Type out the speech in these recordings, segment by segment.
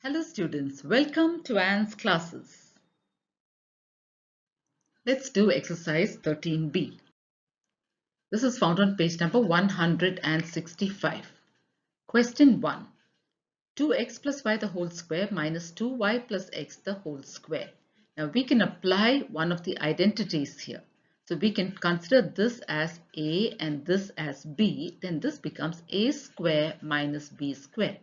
Hello students, welcome to Anne's classes. Let's do exercise 13b. This is found on page number 165. Question 1. 2x plus y the whole square minus 2y plus x the whole square. Now we can apply one of the identities here. So we can consider this as a and this as b. Then this becomes a square minus b square.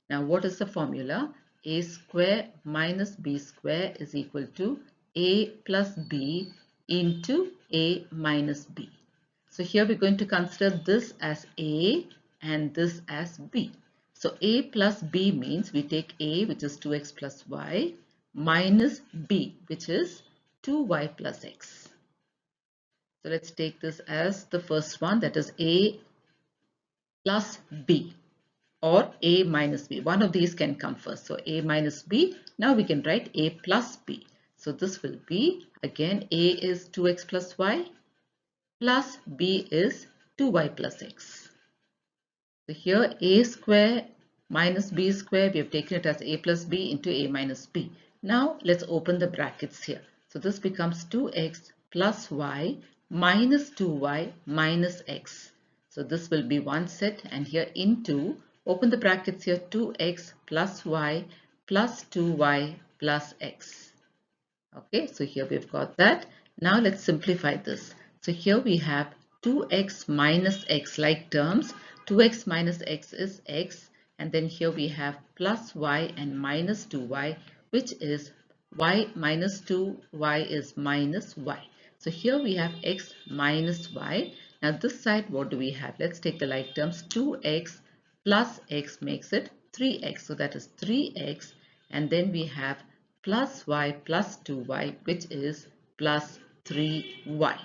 Now what is the formula? A square minus b square is equal to a plus b into a minus b. So here we're going to consider this as a and this as b. So a plus b means we take a, which is 2x plus y, minus b, which is 2y plus x. So let's take this as the first one, that is a plus b or a minus b. One of these can come first. So a minus b. Now we can write a plus b. So this will be, again, a is 2x plus y plus b is 2y plus x. So here a square minus b square, we have taken it as a plus b into a minus b. Now let's open the brackets here. So this becomes 2x plus y minus 2y minus x. So this will be one set, and here into, open the brackets here, 2x plus y plus 2y plus x. Okay, so here we've got that. Now let's simplify this. So here we have 2x minus x like terms. 2x minus x is x, and then here we have plus y and minus 2y, which is y minus 2y is minus y. So here we have x minus y. Now this side, what do we have? Let's take the like terms. 2x plus x makes it 3x. So that is 3x, and then we have plus y plus 2y, which is plus 3y.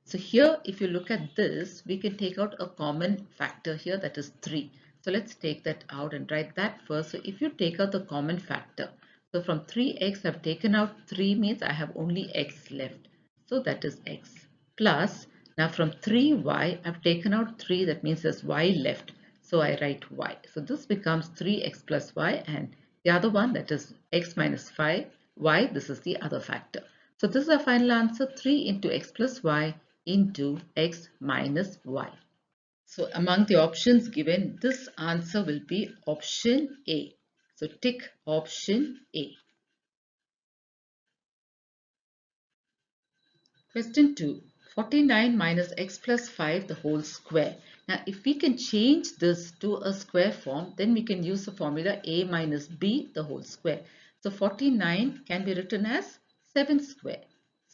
So here, if you look at this, we can take out a common factor here, that is 3. So let's take that out and write that first. So if you take out the common factor, so from 3x I've taken out 3 means I have only x left. So that is x. Plus, now from 3y I've taken out 3, that means there's y left. So I write y. So this becomes 3x plus y, and the other one, that is x minus 5, y, this is the other factor. So this is our final answer, 3 into x plus y into x minus y. So among the options given, this answer will be option A. So tick option A. Question 2. 49 minus x plus 5 the whole square. Now if we can change this to a square form, then we can use the formula a minus b the whole square. So 49 can be written as 7 square.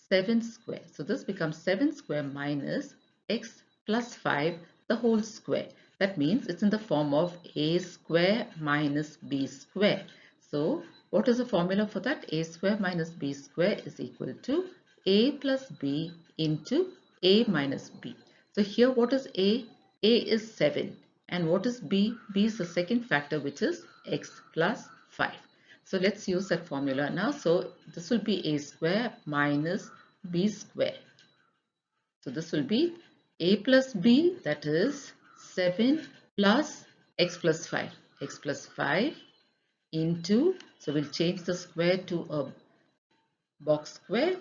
7 square. So this becomes 7 square minus x plus 5 the whole square. That means it's in the form of a square minus b square. So what is the formula for that? A square minus b square is equal to a plus b into a minus b. So here what is a? A is 7. And what is b? B is the second factor, which is x plus 5. So let's use that formula now. So this will be a square minus b square. So this will be a plus b, that is 7 plus x plus 5. X plus 5 into, so we'll change the square to a box square.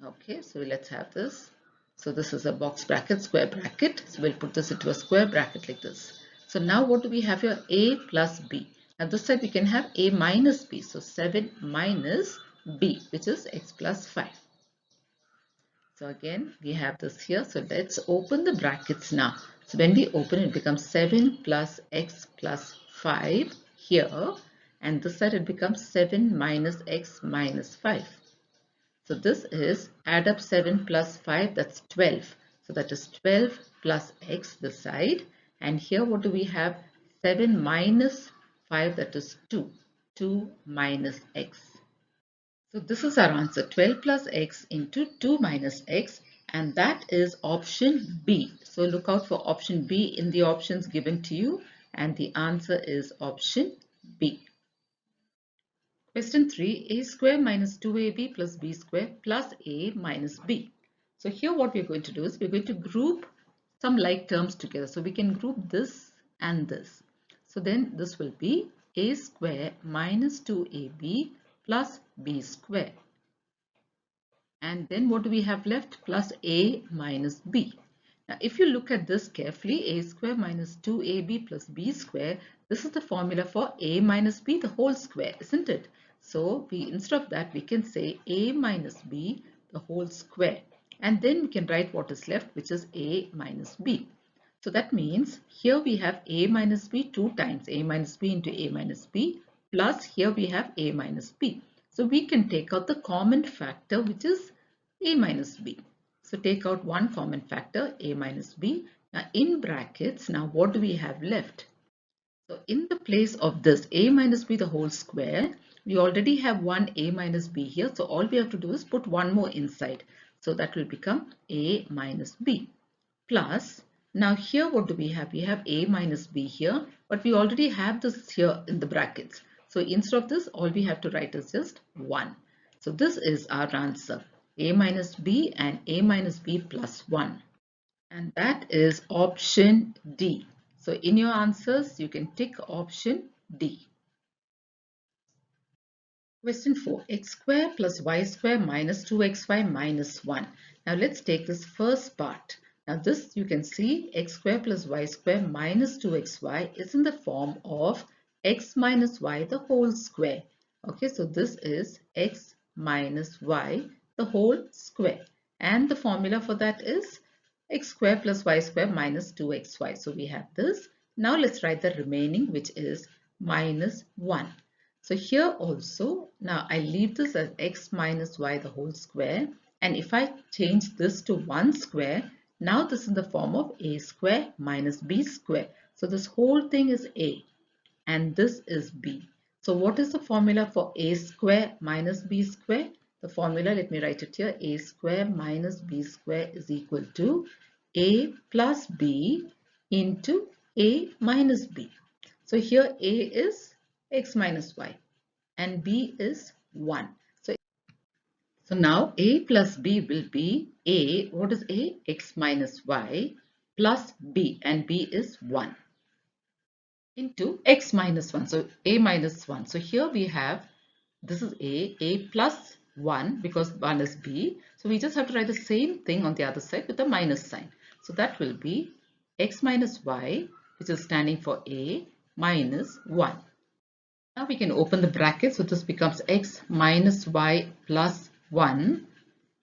Okay, so let's have this. So this is a box bracket, square bracket. So we'll put this into a square bracket like this. So now what do we have here? A plus b. Now this side we can have a minus b. So 7 minus b, which is x plus 5. So again, we have this here. So let's open the brackets now. So when we open, it becomes 7 plus x plus 5 here. And this side it becomes 7 minus x minus 5. So this is, add up 7 plus 5, that's 12. So that is 12 plus x this side. And here what do we have? 7 minus 5, that is 2. 2 minus x. So this is our answer, 12 plus x into 2 minus x, and that is option B. So look out for option B in the options given to you, and the answer is option B. Question 3, a square minus 2ab plus b square plus a minus b. So here what we're going to do is we're going to group some like terms together. So we can group this and this. So then this will be a square minus 2ab plus b square. And then what do we have left? Plus a minus b. Now, if you look at this carefully, a square minus 2ab plus b square, this is the formula for a minus b the whole square, isn't it? So, instead of that, we can say a minus b the whole square. And then we can write what is left, which is a minus b. So that means here we have a minus b 2 times a minus b into a minus b, plus here we have a minus b. So we can take out the common factor, which is a minus b. So take out one common factor, a minus b. Now in brackets, now what do we have left? So in the place of this a minus b the whole square, we already have one a minus b here. So all we have to do is put one more inside. So that will become a minus b. Plus, now here what do we have? We have a minus b here, but we already have this here in the brackets. So instead of this, all we have to write is just 1. So this is our answer, a minus b and a minus b plus 1. And that is option D. So in your answers, you can tick option D. Question 4. X square plus y square minus 2xy minus 1. Now let's take this first part. Now this you can see x square plus y square minus 2xy is in the form of x minus y the whole square. Okay, so this is x minus y the whole square. And the formula for that is x square plus y square minus 2xy. So we have this. Now let's write the remaining, which is minus 1. So here also, now I leave this as x minus y the whole square, and if I change this to 1 square, now this is in the form of a square minus b square. So this whole thing is a and this is b. So what is the formula for a square minus b square? The formula, let me write it here, a square minus b square is equal to a plus b into a minus b. So here a is x minus y and b is 1. So now a plus b will be a, what is a? X minus y plus b, and b is 1 into x minus 1. So a minus 1. So here we have, this is a plus 1 because 1 is b. So we just have to write the same thing on the other side with a minus sign. So that will be x minus y, which is standing for a, minus 1. Now we can open the brackets, so this becomes x minus y plus 1,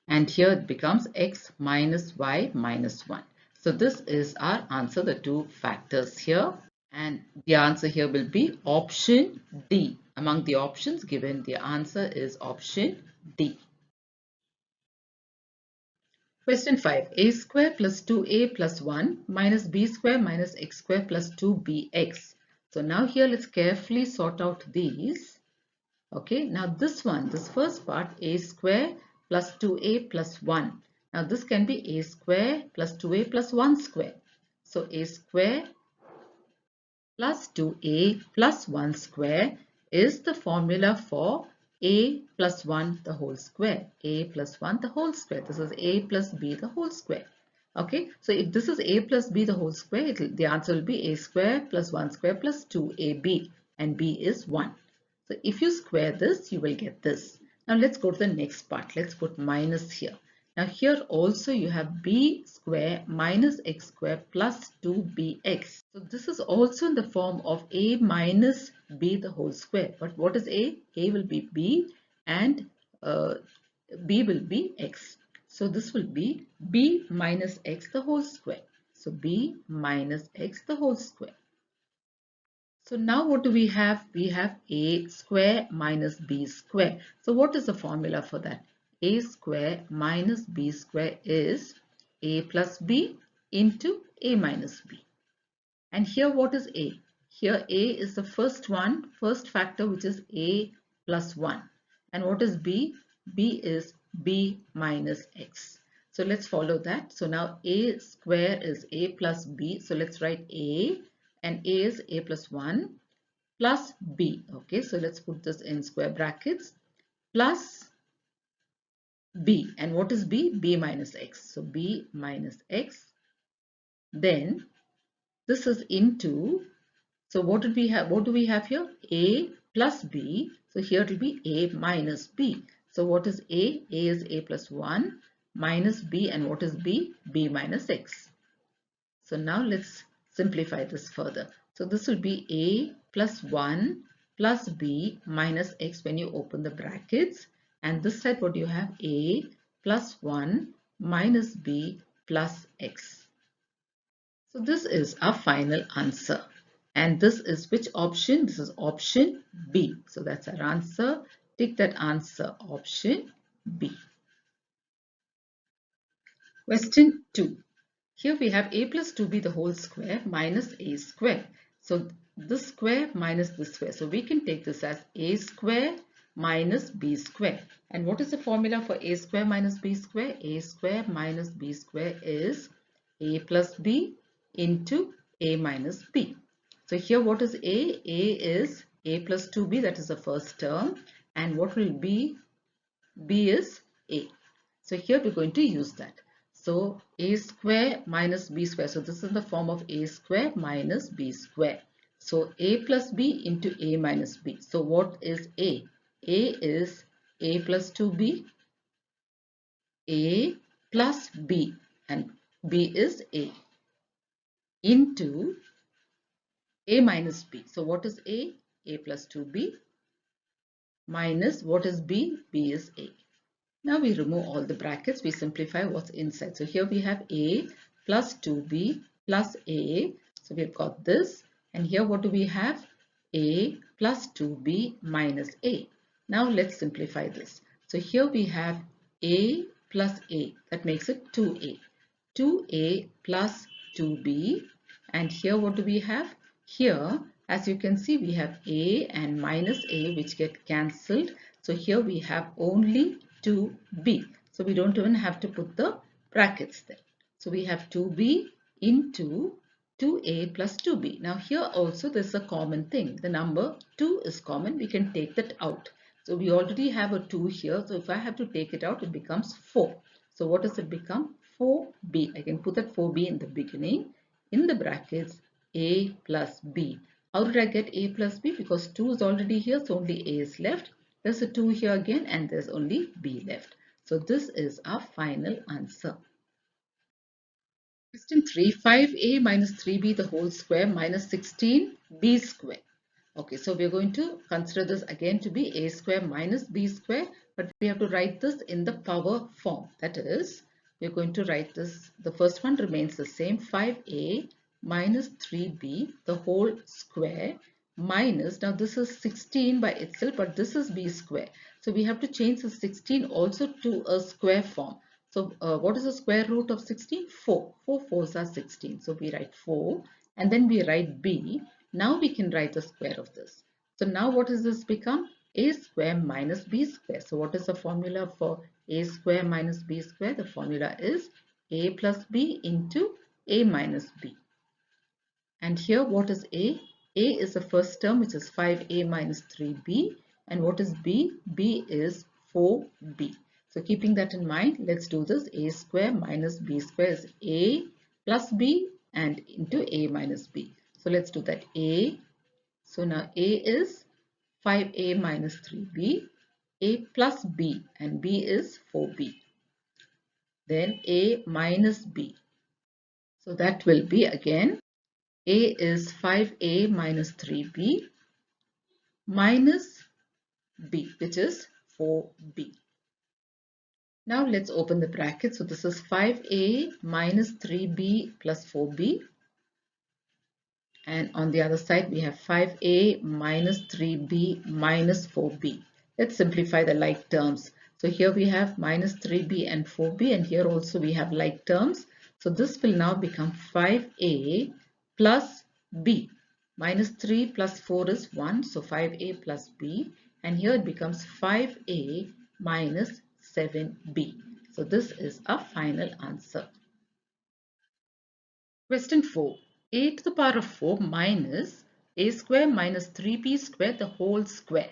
and here it becomes x minus y minus 1. So this is our answer, the two factors here, and the answer here will be option D. Among the options given, the answer is option D. Question 5. A square plus 2a plus 1 minus b square minus x square plus 2bx. So now here let's carefully sort out these. Okay, now this one, this first part, a square plus 2a plus 1. Now this can be a square plus 2a plus 1 square. So a square plus 2a plus 1 square is the formula for a plus 1 the whole square. A plus 1 the whole square. This is a plus b the whole square. Okay, so if this is a plus b the whole square, the answer will be a square plus 1 square plus 2ab, and b is 1. So if you square this, you will get this. Now let's go to the next part. Let's put minus here. Now here also you have b square minus x square plus 2bx. So this is also in the form of a minus b the whole square. But what is a? A will be b and b will be x. So this will be b minus x the whole square. So b minus x the whole square. So now what do we have? We have a square minus b square. So what is the formula for that? A square minus b square is a plus b into a minus b. And here what is a? Here a is the first one, first factor, which is a plus 1. And what is b? B is b minus x. So let's follow that. So now a square is a plus b. So let's write a, and a is a plus 1 plus b. Okay, so let's put this in square brackets, plus b. And what is b? B minus x. So b minus x. Then this is into, So what did we have? What do we have here? A plus B. So here it will be A minus B. So what is A? A is A plus 1 minus B, and what is B? B minus X. So now let's simplify this further. So this will be A plus 1 plus B minus X when you open the brackets. And this side what you have? A plus 1 minus B plus X. So this is our final answer. And this is which option? This is option B. So that's our answer. Tick that answer, option B. Question 2. Here we have a plus 2b the whole square minus a square. So this square minus this square. So we can take this as a square minus b square. And what is the formula for a square minus b square? A square minus b square is a plus b into a minus b. So here what is a? A is a plus 2b, that is the first term. And what will be? B is a. So here we're going to use that. So a square minus b square. So this is the form of a square minus b square. So a plus b into a minus b. So what is a? A is a plus 2b, a plus b, and b is a, into a minus b. So what is a? A plus 2b minus what is b? B is a. Now we remove all the brackets, we simplify what's inside. So here we have a plus 2b plus a. So we've got this. And here what do we have? A plus 2b minus a. Now let's simplify this. So here we have a plus a. That makes it 2a. 2a plus 2b. And here what do we have? Here, as you can see, we have a and minus a which get cancelled. So here we have only 2b. So we don't even have to put the brackets there. So we have 2b into 2a plus 2b. Now here also there's a common thing. The number 2 is common. We can take that out. So we already have a 2 here. So if I have to take it out, it becomes 4. So what does it become? 4b. I can put that 4b in the beginning. In the brackets, a plus b. How did I get a plus b? Because 2 is already here, so only a is left. There's a 2 here again, and there's only b left. So this is our final answer. Question 3, 5a minus 3b the whole square minus 16b square. Okay, so we're going to consider this again to be a square minus b square, but we have to write this in the power form. That is, we're going to write this, the first one remains the same, 5a minus 3b the whole square minus, now this is 16 by itself, but this is b square. So we have to change the 16 also to a square form. So what is the square root of 16? 4. 4 fours are 16. So we write 4 and then we write b. Now we can write the square of this. So now what does this become? A square minus b square. So what is the formula for a square minus b square? The formula is a plus b into a minus b. And here what is a? A is the first term, which is 5a minus 3b. And what is b? B is 4b. So keeping that in mind, let's do this. A square minus b square is a plus b and into a minus b. So let's do that. A. So now a is 5a minus 3b. A plus b, and b is 4b. Then a minus b. So that will be again, a is 5a minus 3b minus b, which is 4b. Now let's open the bracket. So this is 5a minus 3b plus 4b. And on the other side, we have 5a minus 3b minus 4b. Let's simplify the like terms. So here we have minus 3b and 4b, and here also we have like terms. So this will now become 5a plus b. Minus 3 plus 4 is 1, so 5a plus b. And here it becomes 5a minus 7b. So this is our final answer. Question 4. A to the power of 4 minus a square minus 3b square the whole square.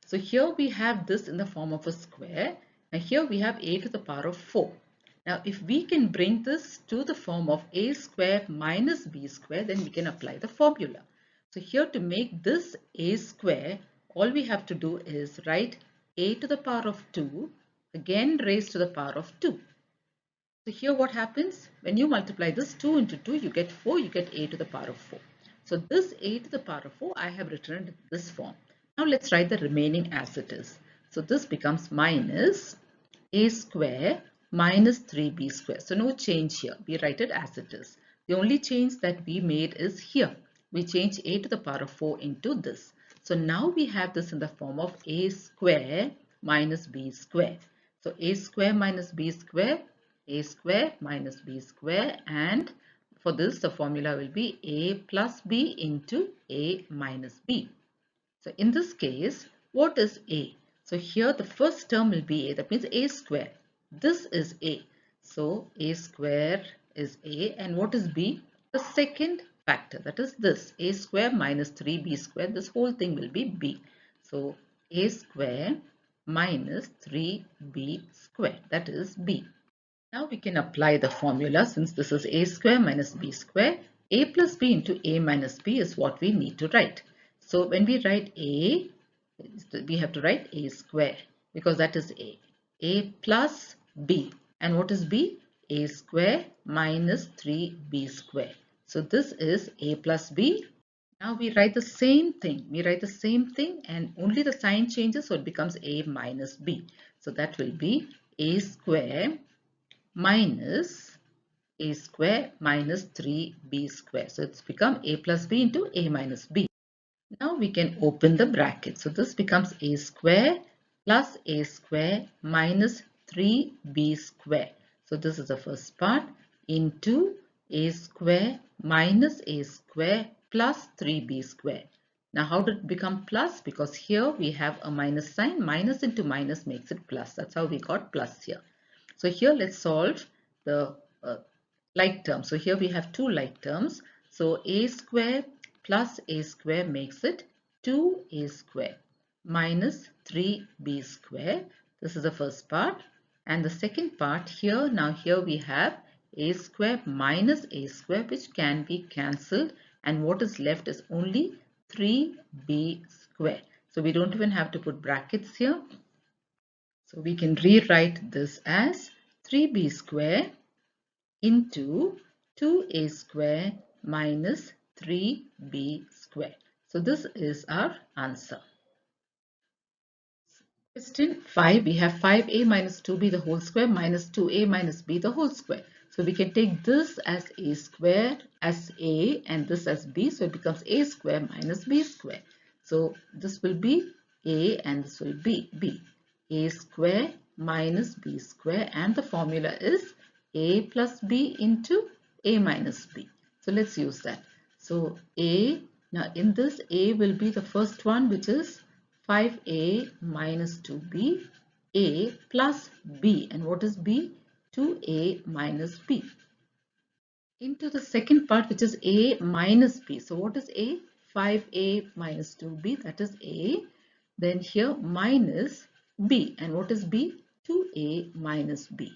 So here we have this in the form of a square. And here we have a to the power of 4. Now if we can bring this to the form of a square minus b square, then we can apply the formula. So here to make this a square, all we have to do is write a to the power of 2 again raised to the power of 2. So here what happens? When you multiply this 2 into 2, you get 4, you get a to the power of 4. So this a to the power of 4, I have written in this form. Now let's write the remaining as it is. So this becomes minus a square minus 3b square. So no change here. We write it as it is. The only change that we made is here. We change a to the power of 4 into this. So now we have this in the form of a square minus b square. So a square minus b square, a square minus b square, and for this the formula will be a plus b into a minus b. So in this case, what is a? So here the first term will be a, that means a square. This is a. So a square is a, and what is b? The second factor, that is this, a square minus 3b square. This whole thing will be b. So a square minus 3b square, that is b. Now we can apply the formula. Since this is a square minus b square, a plus b into a minus b is what we need to write. So when we write a, we have to write a square because that is a. A plus b. And what is b? A square minus 3b square. So this is a plus b. Now we write the same thing. We write the same thing and only the sign changes, so it becomes a minus b. So that will be a square minus a square minus 3b square. So it's become a plus b into a minus b. Now we can open the bracket. So this becomes a square plus a square minus 3b square. So this is the first part into a square minus a square plus 3b square. Now how did it become plus? Because here we have a minus sign. Minus into minus makes it plus. That's how we got plus here. So here let's solve the like terms. So here we have two like terms. So a square plus a square makes it 2a square minus 3b square. This is the first part. And the second part here, now here we have a square minus a square, which can be cancelled. And what is left is only 3b square. So we don't even have to put brackets here. So we can rewrite this as 3b square into 2a square minus 3b square. So this is our answer. Question 5, we have 5a minus 2b the whole square minus 2a minus b the whole square. So we can take this as a square as a and this as b. So it becomes a square minus b square. So this will be a and this will be b. A square minus b square, and the formula is a plus b into a minus b. So let's use that. So a, now in this a will be the first one, which is 5a minus 2b, a plus b, and what is b? 2a minus b, into the second part, which is a minus b. So what is a? 5a minus 2b, that is a. Then here minus b, and what is b? 2a minus b.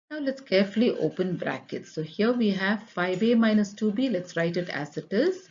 Now let's carefully open brackets. So here we have 5a minus 2b. Let's write it as it is.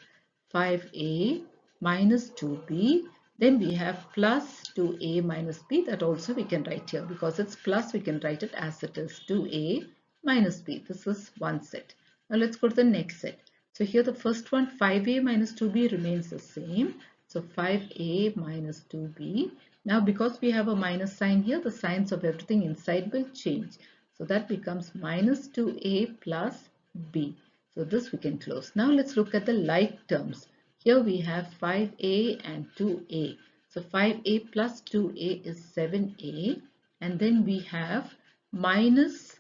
5a minus 2b. Then we have plus 2a minus b. That also we can write here. Because it's plus, we can write it as it is. 2a minus b. This is one set. Now let's go to the next set. So here the first one, 5a minus 2b remains the same. So 5a minus 2b. Now because we have a minus sign here, the signs of everything inside will change. So that becomes minus 2a plus b. So this we can close. Now let's look at the like terms. Here we have 5a and 2a. So 5a plus 2a is 7a. And then we have minus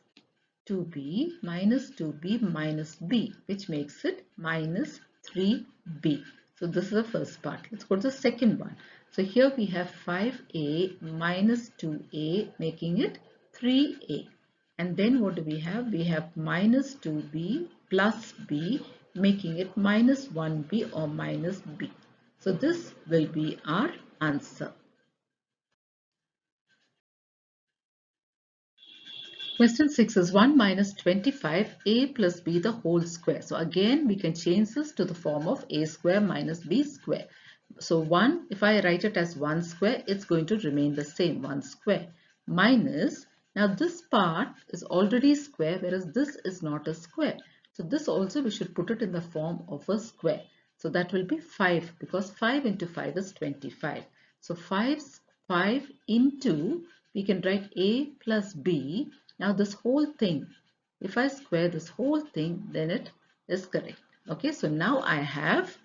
2b minus b, which makes it minus 3b. So this is the first part. Let's go to the second one. So here we have 5a minus 2a, making it 3a. And then what do we have? We have minus 2b plus b, making it minus 1b or minus b. So this will be our answer. Question 6 is 1 minus 25 a plus b the whole square. So again we can change this to the form of a square minus b square. So 1, if I write it as 1 square, it's going to remain the same, 1 square, minus, now this part is already square whereas this is not a square. So this also we should put it in the form of a square. So that will be 5 because 5 into 5 is 25. So 5 into, we can write a plus b. Now this whole thing, if I square this whole thing, then it is correct. Okay, so now I have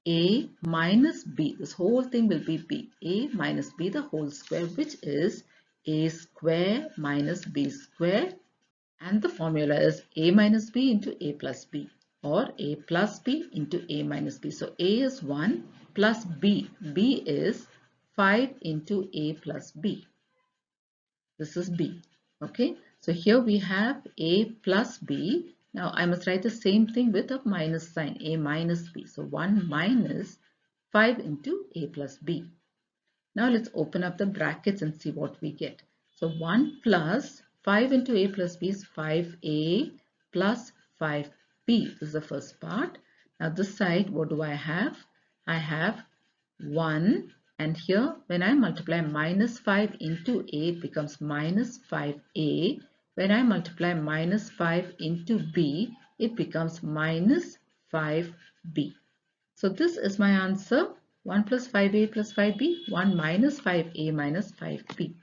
a minus b. This whole thing will be b. A minus b the whole square, which is a square minus b square. And the formula is a minus b into a plus b, or a plus b into a minus b. So a is 1 plus b. B is 5 into a plus b. This is b. Okay. So here we have a plus b. Now I must write the same thing with a minus sign, a minus b. So 1 minus 5 into a plus b. Now let's open up the brackets and see what we get. So 1 plus 5 into a plus b is 5a plus 5b. This is the first part. Now this side, what do I have? I have 1, and here when I multiply minus 5 into a, it becomes minus 5a. When I multiply minus 5 into b, it becomes minus 5b. So this is my answer. 1 plus 5a plus 5b, 1 minus 5a minus 5b.